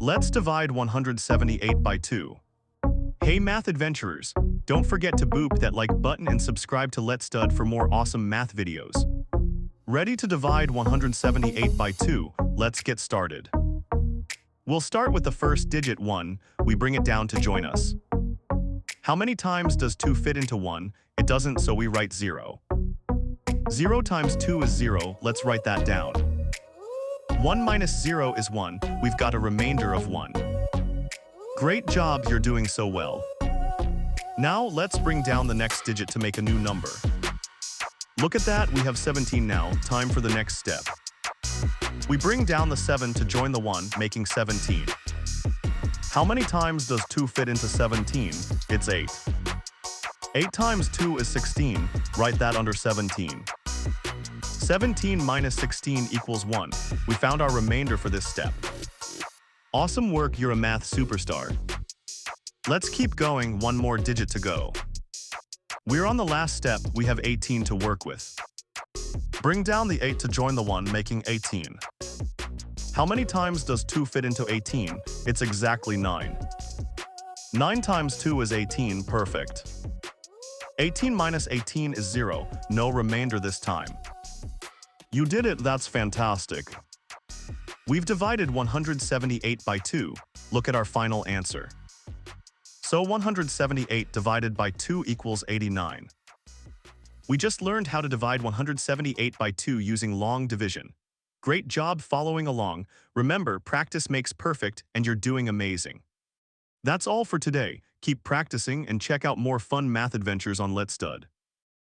Let's divide 178 by 2. Hey math adventurers, don't forget to boop that like button and subscribe to Let's Stud for more awesome math videos. Ready to divide 178 by 2, let's get started. We'll start with the first digit 1, we bring it down to join us. How many times does 2 fit into 1? It doesn't, so we write 0. 0 times 2 is 0, let's write that down. 1 minus 0 is 1, we've got a remainder of 1. Great job, you're doing so well. Now let's bring down the next digit to make a new number. Look at that, we have 17 now, time for the next step. We bring down the 7 to join the 1, making 17. How many times does 2 fit into 17? It's 8. 8 times 2 is 16, write that under 17. 17 minus 16 equals 1. We found our remainder for this step. Awesome work, you're a math superstar. Let's keep going, one more digit to go. We're on the last step, we have 18 to work with. Bring down the 8 to join the 1, making 18. How many times does 2 fit into 18? It's exactly 9. 9 times 2 is 18, perfect. 18 minus 18 is 0, no remainder this time. You did it, that's fantastic. We've divided 178 by 2. Look at our final answer. So 178 divided by 2 equals 89. We just learned how to divide 178 by 2 using long division. Great job following along. Remember, practice makes perfect, and you're doing amazing. That's all for today. Keep practicing and check out more fun math adventures on Let's Stud.